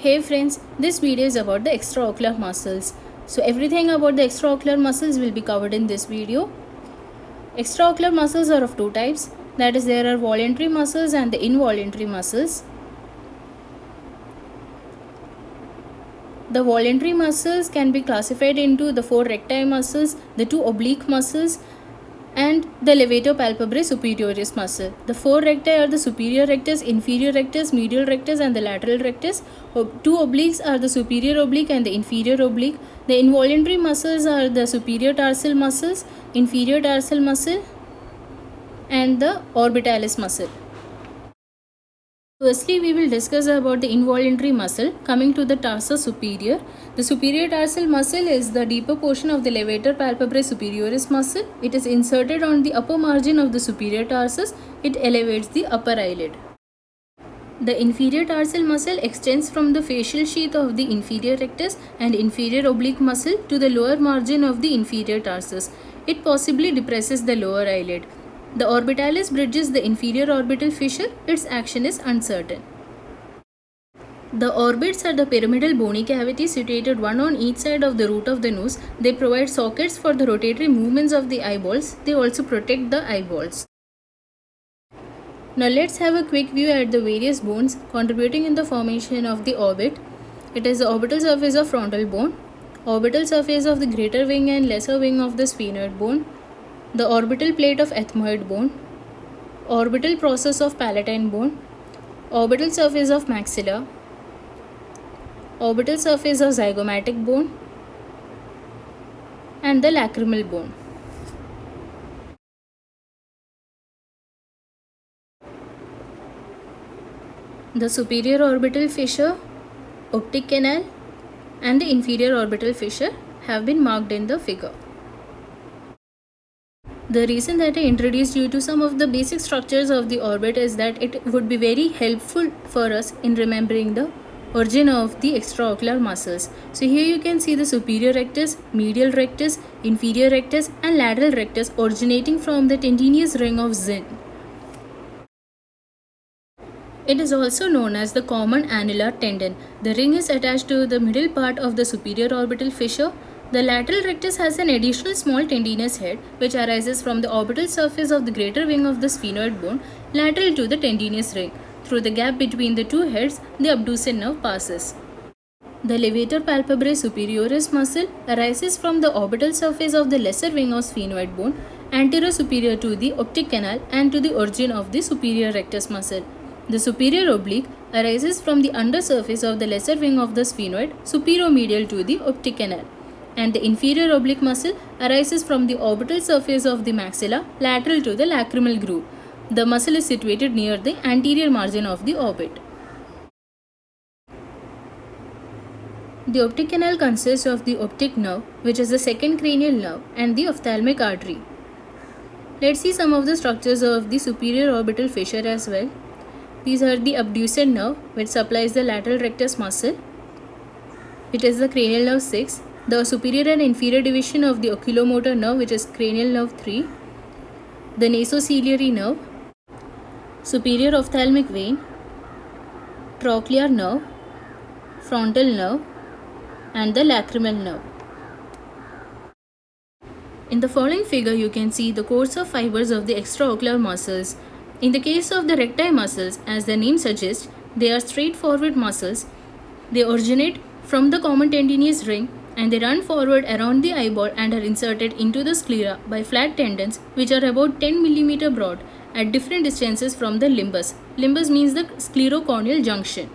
Hey friends, this video is about the extraocular muscles. So everything about the extraocular muscles will be covered in this video. Extraocular muscles are of two types. That is, there are voluntary muscles and the involuntary muscles. The voluntary muscles can be classified into the four recti muscles, the two oblique muscles, and the levator palpebrae superioris muscle. The four recti are the superior rectus, inferior rectus, medial rectus, and the lateral rectus. Two obliques are the superior oblique and the inferior oblique. The involuntary muscles are the superior tarsal muscles, inferior tarsal muscle, and the orbitalis muscle. Firstly, we will discuss about the involuntary muscle. Coming to the tarsus superior, the superior tarsal muscle is the deeper portion of the levator palpebrae superioris muscle. It is inserted on the upper margin of the superior tarsus. It elevates the upper eyelid. The inferior tarsal muscle extends from the facial sheath of the inferior rectus and inferior oblique muscle to the lower margin of the inferior tarsus. It possibly depresses the lower eyelid. The orbitalis bridges the inferior orbital fissure. Its action is uncertain. The orbits are the pyramidal bony cavities situated one on each side of the root of the nose. They provide sockets for the rotatory movements of the eyeballs. They also protect the eyeballs. Now let's have a quick view at the various bones contributing in the formation of the orbit. It is the orbital surface of frontal bone, orbital surface of the greater wing and lesser wing of the sphenoid bone, the orbital plate of ethmoid bone, orbital process of palatine bone, orbital surface of maxilla, orbital surface of zygomatic bone, and the lacrimal bone. The superior orbital fissure, optic canal, and the inferior orbital fissure have been marked in the figure. The reason that I introduced you to some of the basic structures of the orbit is that it would be very helpful for us in remembering the origin of the extraocular muscles. So here you can see the superior rectus, medial rectus, inferior rectus, and lateral rectus originating from the tendinous ring of Zinn. It is also known as the common annular tendon. The ring is attached to the middle part of the superior orbital fissure. The lateral rectus has an additional small tendinous head which arises from the orbital surface of the greater wing of the sphenoid bone lateral to the tendinous ring. Through the gap between the two heads, the abducens nerve passes. The levator palpebrae superioris muscle arises from the orbital surface of the lesser wing of sphenoid bone anterior superior to the optic canal and to the origin of the superior rectus muscle. The superior oblique arises from the undersurface of the lesser wing of the sphenoid superomedial to the optic canal, and the inferior oblique muscle arises from the orbital surface of the maxilla lateral to the lacrimal groove. The muscle is situated near the anterior margin of the orbit. The optic canal consists of the optic nerve, which is the second cranial nerve, and the ophthalmic artery. Let's see some of the structures of the superior orbital fissure as well. These are the abducens nerve, which supplies the lateral rectus muscle. It is the cranial nerve 6. The superior and inferior division of the oculomotor nerve, which is cranial nerve 3. The nasociliary nerve, superior ophthalmic vein, trochlear nerve, frontal nerve, and the lacrimal nerve. In the following figure, you can see the course of fibers of the extraocular muscles. In the case of the recti muscles, as the name suggests, they are straightforward muscles. They originate from the common tendinous ring and they run forward around the eyeball and are inserted into the sclera by flat tendons which are about 10 mm broad at different distances from the limbus. Limbus means the sclerocorneal junction.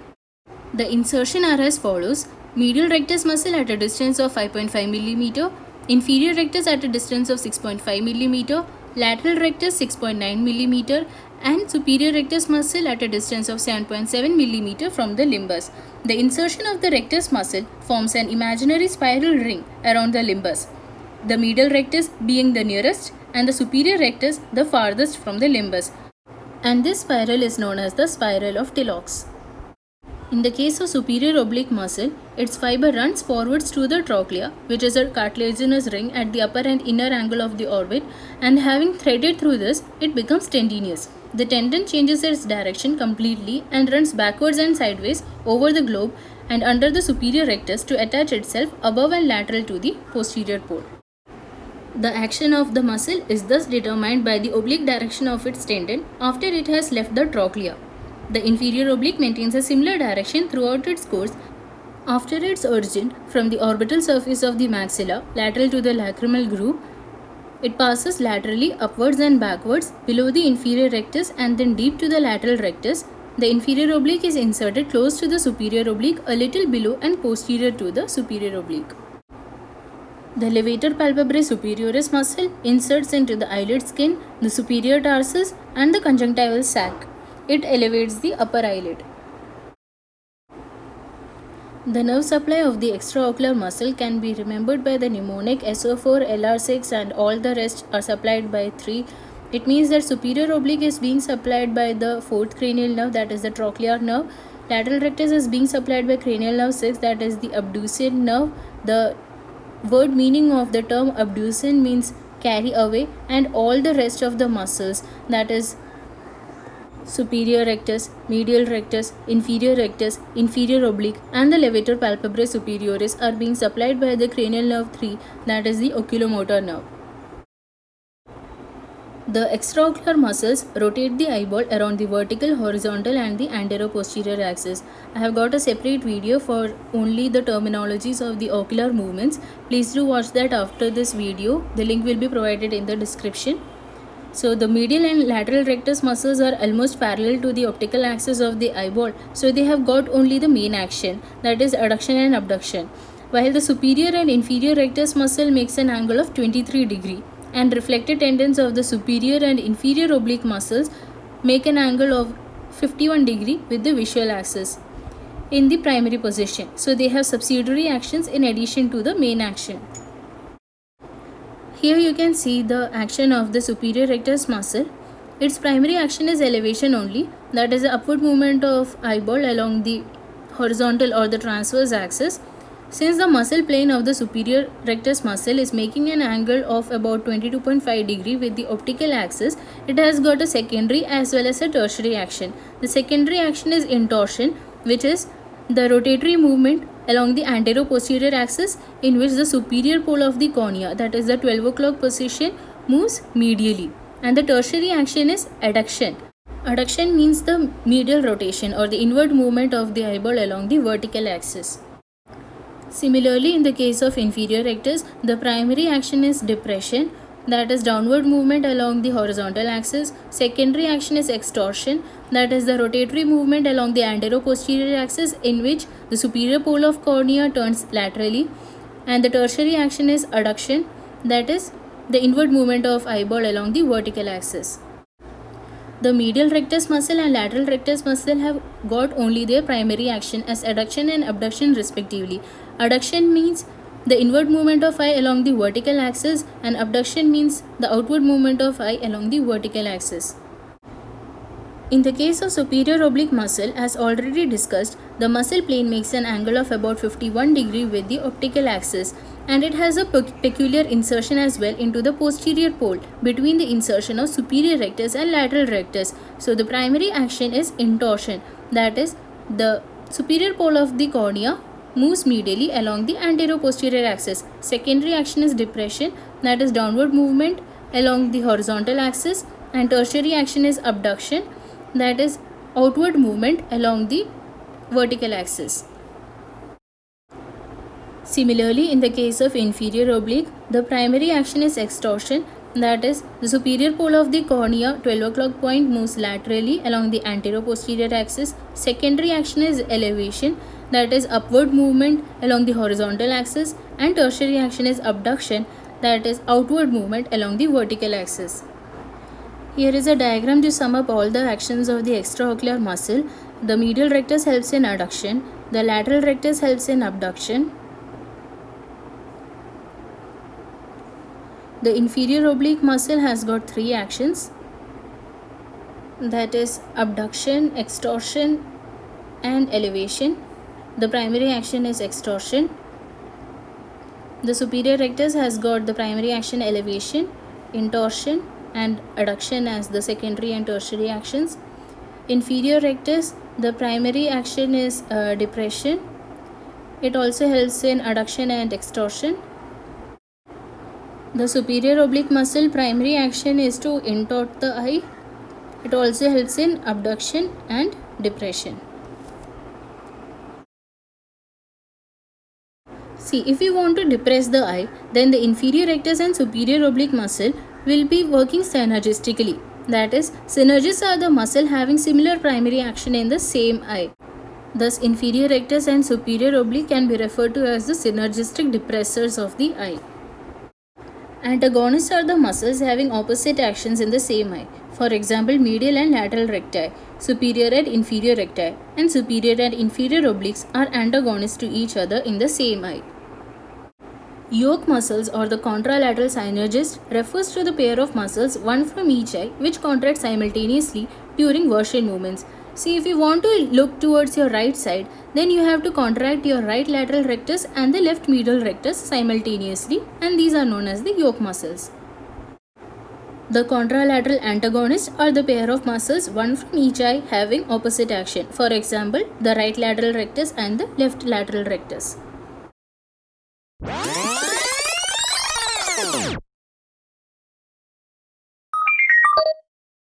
The insertion are as follows: medial rectus muscle at a distance of 5.5 mm, inferior rectus at a distance of 6.5 mm, lateral rectus 6.9 mm, and superior rectus muscle at a distance of 7.7 mm from the limbus. The insertion of the rectus muscle forms an imaginary spiral ring around the limbus, the medial rectus being the nearest and the superior rectus the farthest from the limbus. And this spiral is known as the spiral of Tilloch's. In the case of superior oblique muscle, its fiber runs forwards to the trochlea, which is a cartilaginous ring at the upper and inner angle of the orbit, and having threaded through this, it becomes tendinous. The tendon changes its direction completely and runs backwards and sideways over the globe and under the superior rectus to attach itself above and lateral to the posterior pole. The action of the muscle is thus determined by the oblique direction of its tendon after it has left the trochlea. The inferior oblique maintains a similar direction throughout its course after its origin from the orbital surface of the maxilla lateral to the lacrimal groove. It passes laterally upwards and backwards below the inferior rectus and then deep to the lateral rectus. The inferior oblique is inserted close to the superior oblique a little below and posterior to the superior oblique. The levator palpebrae superioris muscle inserts into the eyelid skin, the superior tarsus and the conjunctival sac. It elevates the upper eyelid. The nerve supply of the extraocular muscle can be remembered by the mnemonic SO4, LR6 and all the rest are supplied by 3. It means that superior oblique is being supplied by the 4th cranial nerve, that is the trochlear nerve. Lateral rectus is being supplied by cranial nerve 6, that is the abducens nerve. The word meaning of the term abducens means carry away, and all the rest of the muscles, that is superior rectus, medial rectus, inferior oblique and the levator palpebrae superioris are being supplied by the cranial nerve 3, that is the oculomotor nerve. The extraocular muscles rotate the eyeball around the vertical, horizontal and the antero-posterior axis. I have got a separate video for only the terminologies of the ocular movements. Please do watch that after this video. The link will be provided in the description. So the medial and lateral rectus muscles are almost parallel to the optical axis of the eyeball. So they have got only the main action, that is adduction and abduction. While the superior and inferior rectus muscle makes an angle of 23 degree and reflected tendons of the superior and inferior oblique muscles make an angle of 51 degree with the visual axis in the primary position. So they have subsidiary actions in addition to the main action. Here you can see the action of the superior rectus muscle. Its primary action is elevation only, that is the upward movement of eyeball along the horizontal or the transverse axis. Since the muscle plane of the superior rectus muscle is making an angle of about 22.5 degree with the optical axis, it has got a secondary as well as a tertiary action. The secondary action is intorsion, which is the rotatory movement along the antero-posterior axis in which the superior pole of the cornea, that is the 12 o'clock position, moves medially. And the tertiary action is adduction. Adduction means the medial rotation or the inward movement of the eyeball along the vertical axis. Similarly, in the case of inferior rectus, the primary action is depression, that is downward movement along the horizontal axis. Secondary action is extorsion, that is the rotatory movement along the antero-posterior axis in which the superior pole of cornea turns laterally. And the tertiary action is adduction, that is the inward movement of eyeball along the vertical axis. The medial rectus muscle and lateral rectus muscle have got only their primary action as adduction and abduction respectively. Adduction means the inward movement of eye along the vertical axis and abduction means the outward movement of eye along the vertical axis. In the case of superior oblique muscle, as already discussed, the muscle plane makes an angle of about 51 degree with the optical axis, and it has a peculiar insertion as well into the posterior pole between the insertion of superior rectus and lateral rectus. So the primary action is intorsion, that is the superior pole of the cornea moves medially along the antero-posterior axis. Secondary action is depression, that is downward movement along the horizontal axis, and tertiary action is abduction, that is outward movement along the vertical axis. Similarly, in the case of inferior oblique, the primary action is extorsion, that is the superior pole of the cornea 12 o'clock point moves laterally along the antero-posterior axis. Secondary action is elevation, that is upward movement along the horizontal axis, and tertiary action is abduction, that is outward movement along the vertical axis. Here is a diagram to sum up all the actions of the extraocular muscle. The medial rectus helps in adduction, the lateral rectus helps in abduction, the inferior oblique muscle has got 3 actions, that is abduction, extorsion and elevation. The primary action is extorsion. The superior rectus has got the primary action elevation, intorsion and adduction as the secondary and tertiary actions. Inferior rectus, the primary action is depression. It also helps in adduction and extorsion. The superior oblique muscle primary action is to intort the eye. It also helps in abduction and depression. See, if you want to depress the eye, then the inferior rectus and superior oblique muscle will be working synergistically. That is, synergists are the muscle having similar primary action in the same eye. Thus, inferior rectus and superior oblique can be referred to as the synergistic depressors of the eye. Antagonists are the muscles having opposite actions in the same eye. For example, medial and lateral recti, superior and inferior recti, and superior and inferior obliques are antagonists to each other in the same eye. Yoke muscles or the contralateral synergist refers to the pair of muscles, one from each eye, which contract simultaneously during version movements. See, if you want to look towards your right side, then you have to contract your right lateral rectus and the left medial rectus simultaneously, and these are known as the yoke muscles. The contralateral antagonists are the pair of muscles, one from each eye, having opposite action. For example, the right lateral rectus and the left lateral rectus.